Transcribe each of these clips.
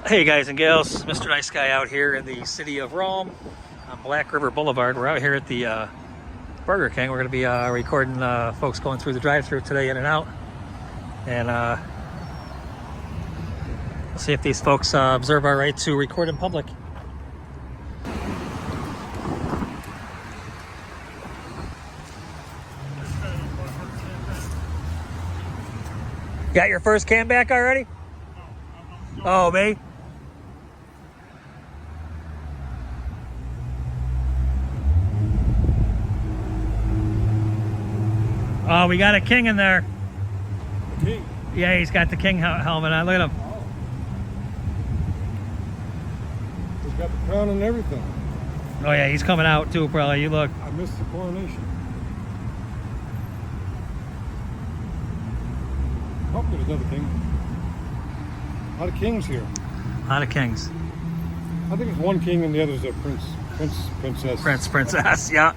Hey guys and gals, Mr. Nice Guy out here in the city of Rome on Black River Boulevard. We're out here at the Burger King. We're going to be recording folks going through the drive-thru today, in and out. And we'll see if these folks observe our right to record in public. Got your first can back already? Oh, me? Oh, we got a king in there. King? Yeah, he's got the king helmet on. Look at him. He's got the crown and everything. Oh, yeah, he's coming out too, probably. You look. I missed the coronation. Oh, there's another king. A lot of kings here. A lot of kings. I think it's one king and the other's a princess. Princess, yeah.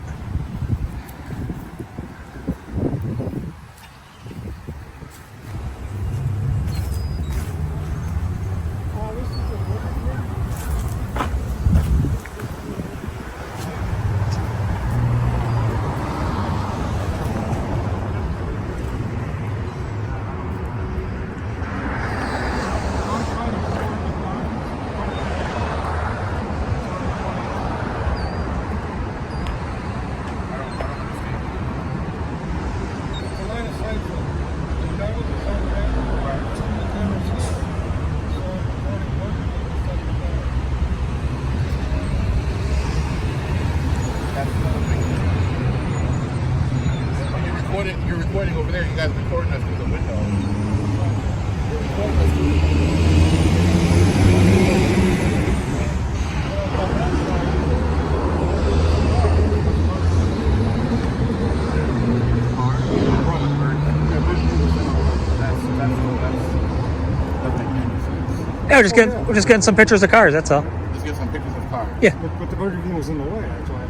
You're recording over there. You guys recording us through the window. Yeah, we're just getting some pictures of cars, that's all. Just get some pictures of cars. Yeah. But the Burger King was in the way, that's why.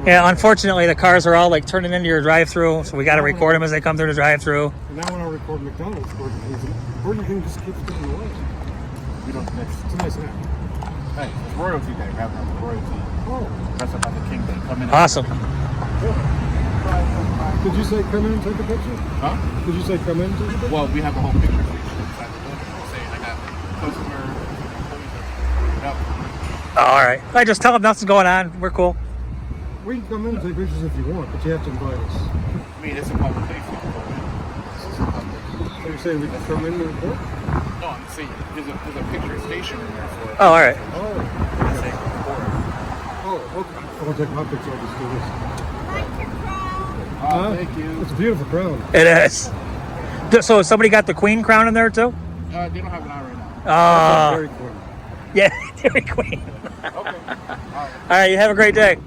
Yeah, unfortunately, the cars are all like turning into your drive-thru, so we got to record them as they come through the drive-thru. And now when I record McDonald's, Burger King just keeps getting in the way. We don't mix. It's a nice app. Hey, it's Royalty Day. We're having a Royalty. Oh. Dress up as the King Day. Come in. Awesome. Did you say come in and take a picture? Huh? Did you say come in and take a picture? Well, we have the whole picture station inside the building. Saying I got customer. Yep. Oh, all right. I just tell them nothing's going on. We're cool. We can come in and take pictures if you want, but you have to invite us. I mean, it's a public place. So you're saying we can come in and record? No, I'm saying there's a picture station in there for. Oh, all right. Oh. Saying record. Oh, okay. I'll take my picture. I'll just do this. Thank you. It's a beautiful crown. It is. So somebody got the queen crown in there too? They don't have it on right now. Dairy Queen. Yeah, Dairy Queen. Okay. All right. All right, you have a great day.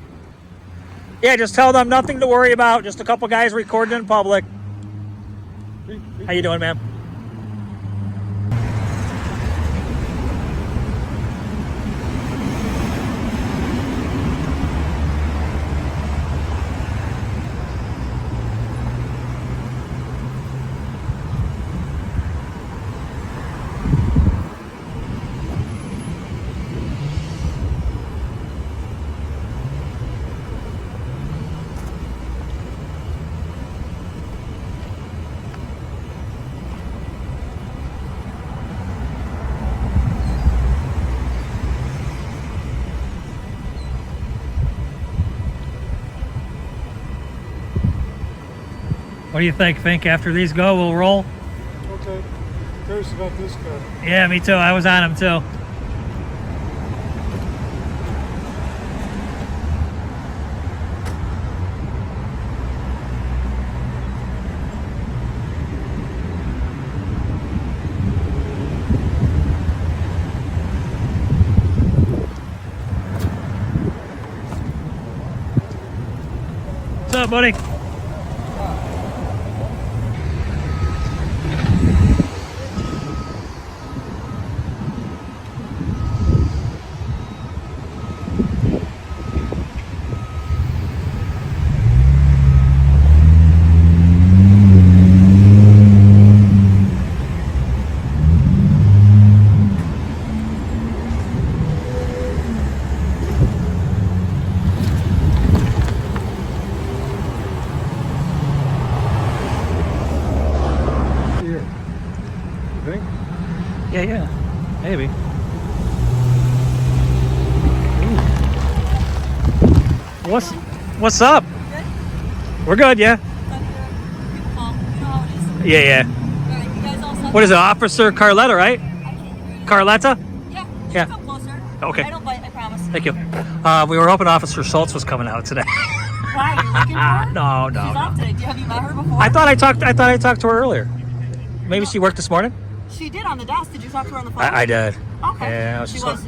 Yeah, just tell them nothing to worry about. Just a couple guys recording in public. How you doing, ma'am? What do you think, Fink? After these go, we'll roll? Okay. Curious about this guy. Yeah, me too. I was on him too. What's up, buddy? Yeah, maybe. Ooh. What's up? Good? We're good, yeah. People call. You know how it is. Yeah. Alright, you guys all set? What is it, Officer Carletta, right? I can't hear you. Carletta? Yeah. Yeah. Come closer. Okay. I don't bite, I promise. Thank you. We were hoping Officer Shultz was coming out today. Why? Are you looking for her? No. She's off today. Have you met her before? I thought I talked to her earlier. Maybe she worked this morning? She did on the desk. Did you talk to her on the phone? I did. Okay. Yeah, She went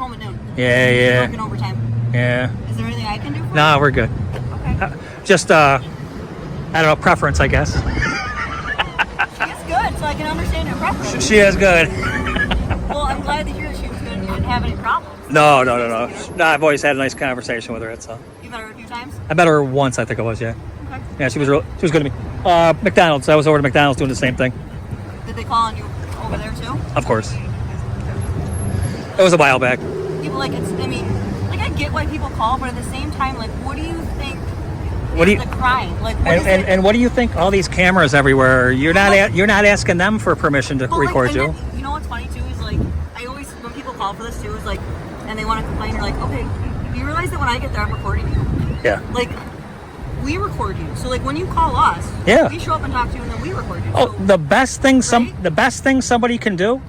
home at noon. Yeah. Working overtime. Yeah. Is there anything I can do for No, we're good. you? Okay. Just, I don't know, preference, I guess. She is good, so I can understand your preference. She is good. Well, I'm glad to hear that she was good and you didn't have any problems. No. No, I've always had a nice conversation with her. That's all. You met her a few times? I met her once, I think it was, yeah. Okay. Yeah, she was good to me. McDonald's. I was over to McDonald's doing the same thing. Did they call on you over there too? Of course. It was a while back. People like it's. I mean, like I get why people call, but at the same time, like, what do you think? What do you- the crime? Like, what is it? And what do you think? All these cameras everywhere. You're not asking them for permission to But, like, record and you. then, you know what's funny too is like I always when people call for this too is like, and they want to complain. You're like, okay, you realize that when I get there, I'm recording you. Yeah. Like, we record you. So like when you call us, Yeah. we show up and talk to you, and then we record you. Oh, So, the best thing Right? the best thing somebody can do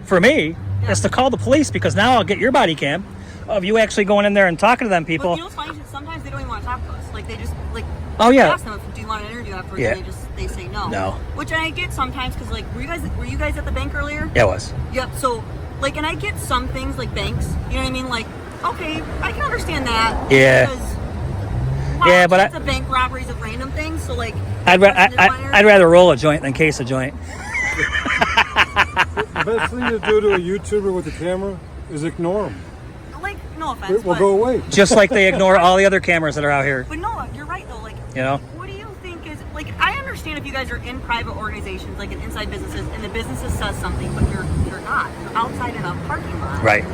for me Yeah. is to call the police, because now I'll get your body cam of you actually going in there and talking to them but people. you know what's funny? Sometimes they don't even want to talk to us. Like they just like. Oh, yeah. Ask them if do you want an interview afterwards, Yeah. and they say no. No. Which I get sometimes because like were you guys at the bank earlier? Yeah, it was. Yep. So, like, and I get some things like banks. You know what I mean? Like, okay, I can understand that. Yeah. Because, Yeah, but it's a bank robberies of random things. So, like, I'd rather roll a joint than case a joint. The best thing to do to a YouTuber with a camera is ignore them. like, no offense, It will but, go away. Just like they ignore all the other cameras that are out here. But no, you're right though. Like, You know? what do you think is like? I understand if you guys are in private organizations, like in inside businesses, and the businesses says something, but you're not. You're outside in a parking lot. Right.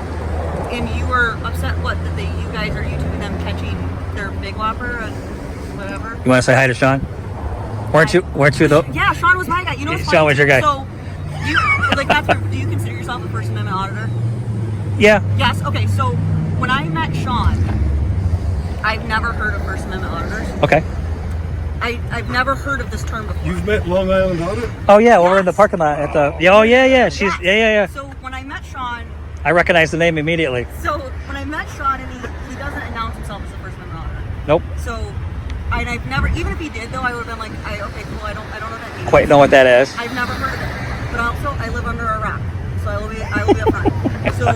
And you were upset that you guys are YouTubing them catching their big whopper and whatever. You want to say hi to Sean? Weren't you the? Yeah, Sean was my guy. You know what's Sean funny? was your guy. So, do you consider yourself a First Amendment auditor? Yeah. Yes. Okay. So when I met Sean, I've never heard of First Amendment auditors. Okay. I've never heard of this term before. You've met Long Island Audit? Oh yeah, over in the Yes. parking lot at the. Oh yeah. She's yeah. So when I met Sean, I recognize the name immediately. so when I met Sean, and he doesn't announce himself as a First Amendment auditor. Nope. So, and I've never, even if he did though, I would have been like, okay, cool. I don't know what that means. Quite know what that is. I've never heard of it. But also, I live under a rock, so I will be upfront. So,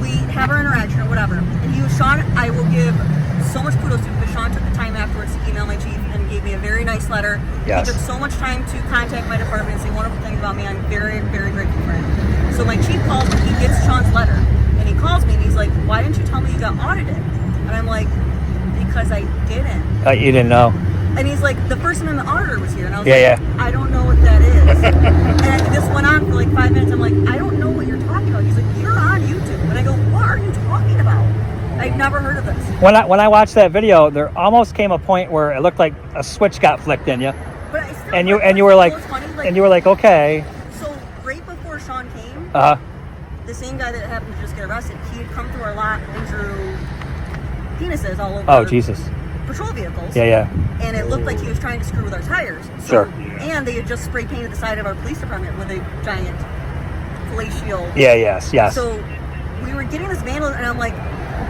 we have our interaction or whatever. And Sean, I will give so much kudos to because Sean took the time afterwards to email my chief and gave me a very nice letter. Yes. He took so much time to contact my department and say wonderful things about me. I'm very, very grateful for him. So my chief calls me, he gets Sean's letter, and he calls me and he's like, "Why didn't you tell me you got audited?" And I'm like, "Because I didn't." You didn't know. And he's like, the First Amendment auditor was here. And I was Yeah, like, I don't know what that is. And this went on for like 5 minutes. I'm like, I don't know what you're talking about. He's like, you're on YouTube. And I go, what are you talking about? I've never heard of this. When I watched that video, there almost came a point where it looked like a switch got flicked in you, But I still and you were like, it's funny, okay. So right before Sean came, Uh huh. the same guy that happened to just get arrested, he had come through our lot and drew penises all over Oh Jesus. patrol vehicles. Yeah. And it looked like he was trying to screw with our tires. So, Sure. And they had just spray painted the side of our police department with a giant glacial. Yeah. Yes. So we were getting this vandalism, and I'm like,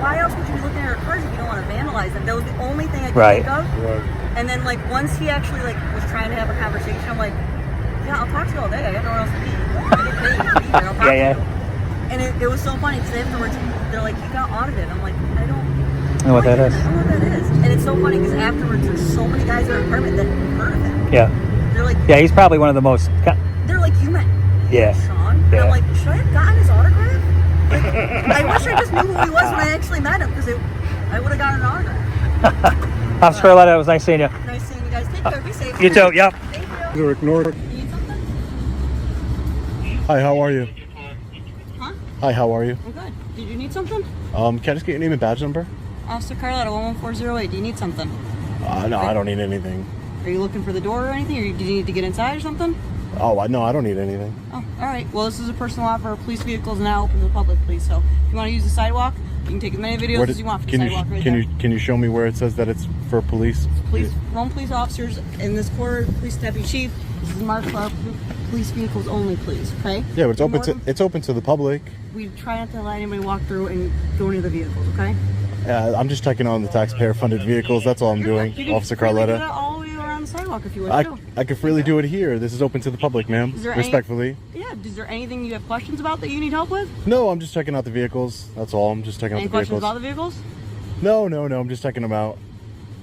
why else would you be looking at our cars if you don't want to vandalize them? That was the only thing I could Right. think of. Right. And then like once he actually like was trying to have a conversation, I'm like, yeah, I'll talk to you all day. I got nowhere else to be. I get paid to be here. I'll talk to Yeah. you. And it was so funny because afterwards they're like, you got audited. I'm like, I don't I know what that is. I don't know what that is. And it's so funny because afterwards there's so many guys in our department that heard of him. Yeah. They're like, Yeah. He's probably one of the most. they're like, you met Yeah. Sean? And Yeah. I'm like, should I have gotten his autograph? Like, I wish I just knew who he was when I actually met him because I would have gotten an autograph. Officer Carletta, it was nice seeing you. Nice seeing you guys. Take care. Be safe. You too. Yep. Thank you. Either ignore it. You need something? Hi, how are you? Huh? Hi, how are you? I'm good. Did you need something? Can I just get your name and badge number? Officer Carletta, 11408. Do you need something? No, I don't need anything. Are you looking for the door or anything? Or do you need to get inside or something? Oh, no, I don't need anything. Oh, all right. Well, this is a personal lot for police vehicles now open to the public, please. So if you want to use the sidewalk, you can take as many videos as you want from the sidewalk right there. Can you show me where it says that it's for police? Rome police officers in this quarter, police deputy chief. This is marked for our police vehicles only, please. Okay? Yeah, but it's open to the public. We try not to let anybody walk through and go into the vehicles. Okay? I'm just checking on the taxpayer-funded vehicles. That's all I'm doing, Officer Freely do Carletta. that all the way around the sidewalk if you wish to. I could freely do it here. This is open to the public, ma'am. Respectfully. Yeah. Is there anything you have questions about that you need help with? No, I'm just checking out the vehicles. That's all. I'm just checking out the vehicles. Any questions about the vehicles? No. I'm just checking them out.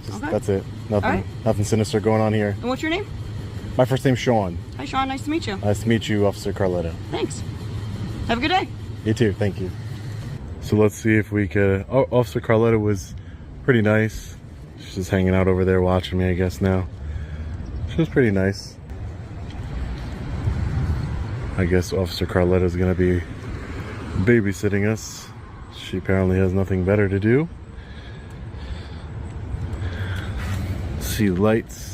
Okay. That's it. Nothing. All right. Nothing sinister going on here. And what's your name? My first name's Sean. Hi, Sean. Nice to meet you. Nice to meet you, Officer Carletta. Thanks. Have a good day. You too. Thank you. So let's see if we could. Oh, Officer Carletta was pretty nice. She's just hanging out over there watching me, I guess, now. She was pretty nice. I guess Officer Carletta is going to be babysitting us. She apparently has nothing better to do. See lights.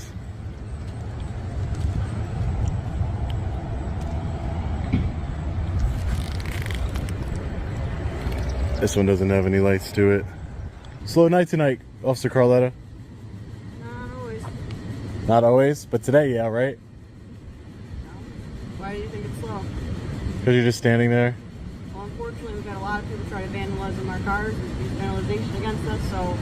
This one doesn't have any lights to it. Slow night tonight, Officer Carletta. Not always. Not always, but today, yeah, right? Why do you think it's slow? Because you're just standing there. Well, unfortunately, we've got a lot of people try to vandalize our cars and use vandalization against us, so...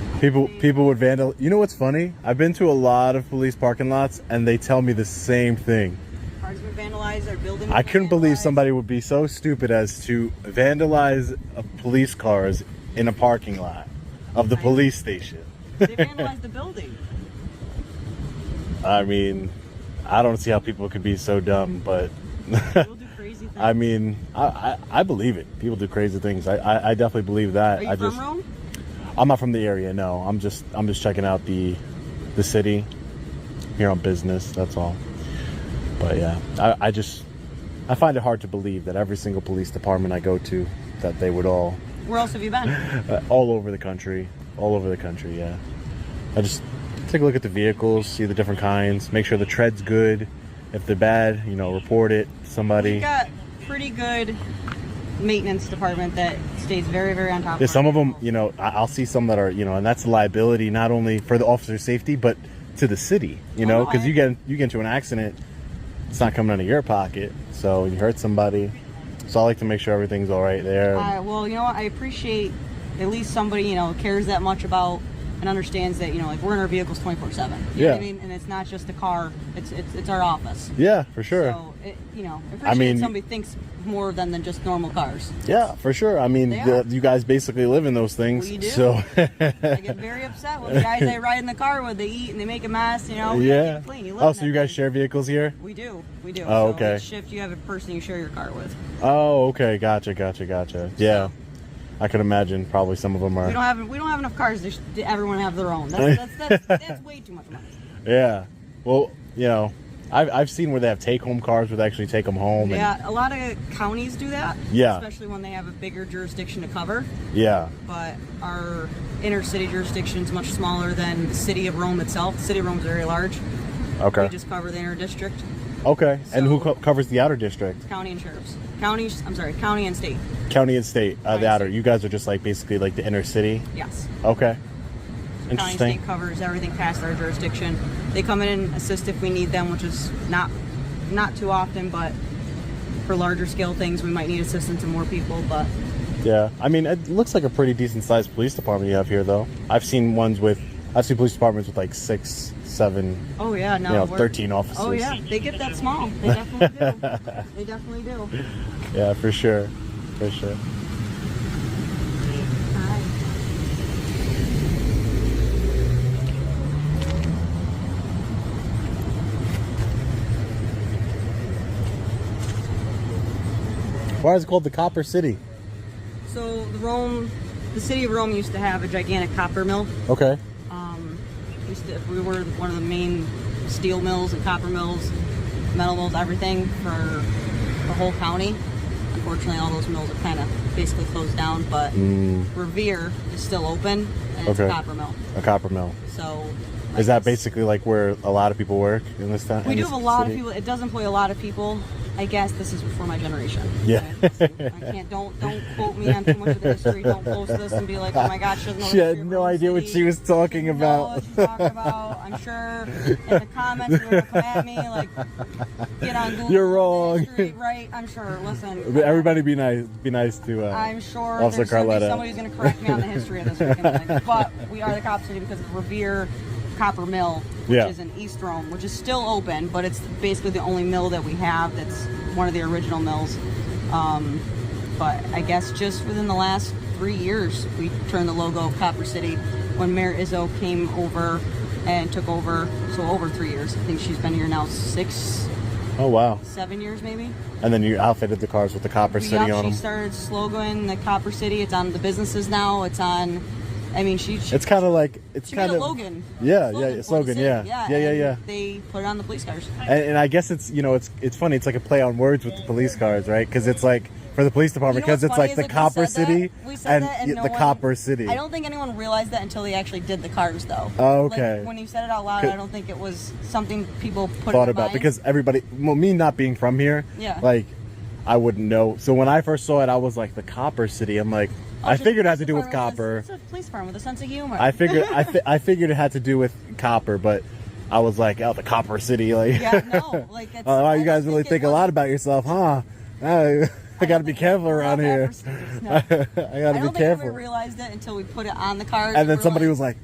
People would vandal. You know what's funny? I've been to a lot of police parking lots, and they tell me the same thing. Cars have been vandalized, our building I couldn't believe somebody would be so stupid as to vandalize police cars in a parking lot of the police station. They vandalized the building. I mean, I don't see how people could be so dumb, but People do crazy things. I mean, I believe it. People do crazy things. I definitely believe that. Are you from Rome? I'm not from the area. No, I'm just checking out the city here on business. That's all. But yeah, I find it hard to believe that every single police department I go to, that they would all. Where else have you been? All over the country. All over the country. Yeah. I just take a look at the vehicles, see the different kinds, make sure the tread's good. If they're bad, report it to somebody. We've got pretty good maintenance department that stays very, very on top of Yeah, some of them, vehicles. I'll see some that are, and that's a liability not only for the officer's safety, but to the city, because you get into an accident, it's not coming out of your pocket, so you hurt somebody. So I like to make sure everything's all right there. Well, you know what? I appreciate at least somebody, cares that much about and understands that, like we're in our vehicles 24/7. You know what I mean? And it's not just a car; it's our office. Yeah, for sure. So appreciate somebody thinks more of them than just normal cars. Yeah, for sure. I mean, you guys basically live in those things. We do. So I get very upset with the guys I ride in the car with. They eat and they make a mess. We Yeah. keep it clean. Oh, so you guys share vehicles here? We do. Oh, okay. Each shift, you have a person you share your car with. Oh, okay. Gotcha. Yeah. I can imagine probably some of them are. We don't have enough cars to everyone have their own. That's way too much money. Yeah. Well, I've seen where they have take-home cars where they actually take them home. Yeah, a lot of counties do that. Yeah. Especially when they have a bigger jurisdiction to cover. Yeah. But our inner city jurisdiction is much smaller than the city of Rome itself. The city of Rome is very large. Okay. We just cover the inner district. Okay. And who So- covers the outer district? County and sheriffs. County and state. County and state. County The outer. and state. You guys are just basically the inner city? Yes. Okay. County and Interesting. state covers everything past our jurisdiction. They come in and assist if we need them, which is not too often, but for larger scale things, we might need assistance and more people, but... Yeah. I mean, it looks like a pretty decent-sized police department you have here, though. I've seen police departments with 6, 7, Oh yeah, no. 13 officers. Oh yeah, they get that small. They definitely do. They definitely do. Yeah, for sure. For sure. Hi. Why is it called the Copper City? So the city of Rome used to have a gigantic copper mill. Okay. We were one of the main steel mills and copper mills, metal mills, everything for the whole county. Unfortunately, all those mills are kind of basically closed down, but Revere is still open, and it's a Okay. copper mill. A copper mill. So Is that basically like where a lot of people work in this town? We do have a lot of people. It does employ a lot of people. I guess this is before my generation. Yeah. I can't. Don't quote me on too much of the history. Don't post this and be like, oh my gosh, she doesn't know the She history had of no her own idea what city. she was talking She doesn't know about. what she's talking about. I'm sure in the comments you're gonna come at me like, get on Google. You're wrong. History, right? I'm sure. Listen. But everybody be nice. Be nice to. I'm sure Officer there's gonna be Carletta. somebody who's going to correct me on the history of this weekend. But we are the Cop City because of the Revere Copper Mill, which Yeah. is in East Rome, which is still open, but it's basically the only mill that we have that's one of the original mills. But I guess just within the last 3 years, we turned the logo of Copper City when Mayor Izzo came over and took over. So over 3 years. I think she's been here now Oh wow. 7 years maybe. And then you outfitted the cars with the Copper City Yep, on she them. started sloganing the Copper City. It's on the businesses now. It's on. I mean, she It's kind of like it's she kind made of a Logan. Yeah, for yeah, the slogan, city. yeah. and They put it on the police cars. And I guess it's it's funny. It's like a play on words with the police cars, right? Because it's like for the police department, You know because what's it's funny like the is, we Copper said City that. We said that and the no one- Copper City. I don't think anyone realized that until they actually did the cars, though. Oh, okay. Like, when you said it out loud, I don't think it was something people put Thought in their about mind. because everybody, well, me not being from here, Yeah. like I wouldn't know. So when I first saw it, I was like the Copper City. I'm like, I figured it had to do with copper. It's a police department with a sense of humor. I figured I figured it had to do with copper, but I was like, oh, the Copper City, like. Yeah, no, like it's. Oh, wow, I you guys don't really think a lot about yourself, huh? I gotta be careful around here. No. I gotta I be don't think careful. we realized it until we put it on the cars. And then we're somebody like, was like,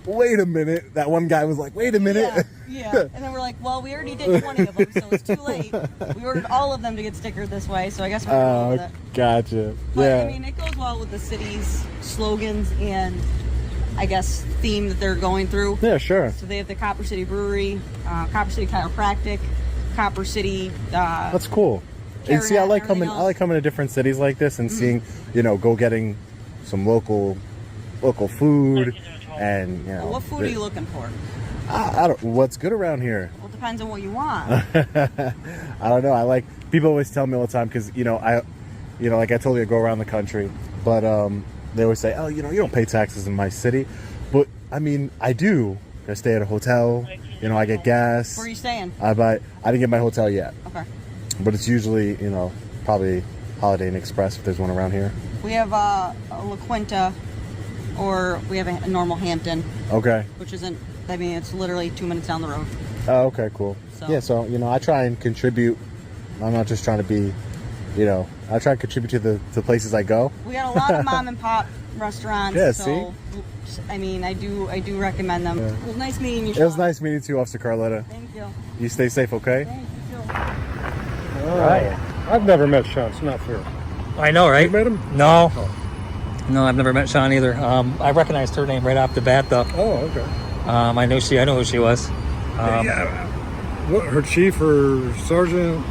wait a minute. That one guy was like, wait a minute. Yeah. And then we're like, well, we already did 20 of them, so it's too late. We ordered all of them to get stickered this way, so I guess we're going to go with it. Gotcha. But, yeah. I mean, it goes well with the city's slogans and, I guess, theme that they're going through. Yeah, sure. So they have the Copper City Brewery, Copper City Chiropractic, Copper City. That's cool. And see, I like coming to different cities like this and seeing, go getting some local food and What food are you looking for? I don't. What's good around here? Well, it depends on what you want. I don't know. I like people always tell me all the time because like I told you, I go around the country, but they always say, oh, you don't pay taxes in my city, but I mean, I do. I stay at a hotel. I get gas. Where are you staying? I didn't get my hotel yet. Okay. But it's usually, probably Holiday Inn Express if there's one around here. We have a La Quinta, or we have a normal Hampton, Okay. which isn't. I mean, it's literally 2 minutes down the road. Oh, okay, cool. So- Yeah, so, I try and contribute. I'm not just trying to be, I try and contribute to the places I go. We got a lot of mom and pop restaurants. Yeah, so, I mean, I do recommend them. Yeah. It was nice meeting you. It was Sean. nice meeting you, Officer Carletta. Thank you. You stay safe, okay? Thank you too. Right. I've never met Sean. It's not fair. I know, right? You met him? No. No, I've never met Sean either. I recognized her name right off the bat, though. Oh, okay. I know who she was. What, her chief or sergeant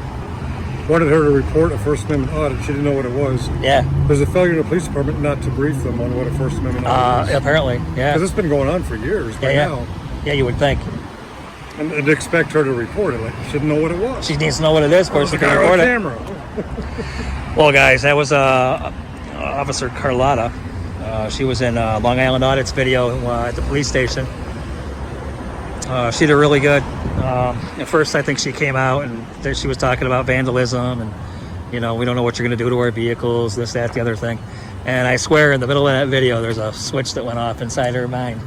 wanted her to report a First Amendment audit. She didn't know what it was. Yeah. There's a failure in the police department not to brief them on what a First Amendment audit is. Apparently, yeah. Because it's been going on for years by now. Yeah, you would think. And to expect her to report it, like she didn't know what it was. She needs to know what it is before she Look at can her report on it. camera. Well, guys, that was Officer Carletta. She was in Long Island Audit's video at the police station. She did really good. At first, I think she came out and she was talking about vandalism and, we don't know what you're going to do to our vehicles, this, that, the other thing. And I swear, in the middle of that video, there's a switch that went off inside her mind.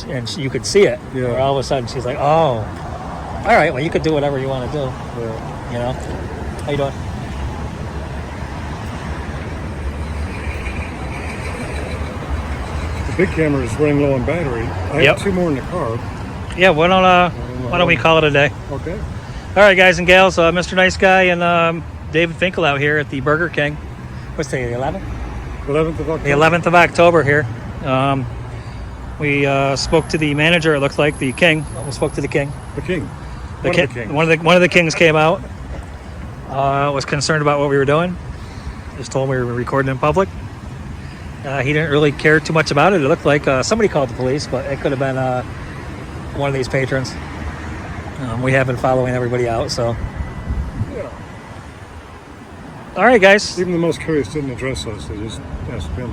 And you could see it. Yeah. Where all of a sudden, she's like, oh, all right, well, you could do whatever you want to do. Yeah. How you doing? The big camera is running low on battery. I Yep. have 2 more in the car. Yeah, why don't we call it a day? Okay. All right, guys and gals, Mr. Nice Guy and David Finkle out here at the Burger King. What's today, the 11th? 11th of October. The 11th of October here. We spoke to the manager, it looks like, the king. We spoke to the king. The king. The One ki- of the kings. One of the kings came out, was concerned about what we were doing. Just told him we were recording in public. He didn't really care too much about it. It looked like somebody called the police, but it could have been one of these patrons. We have been following everybody out, so. Yeah. All right, guys. Even the most curious didn't address us. They just asked him.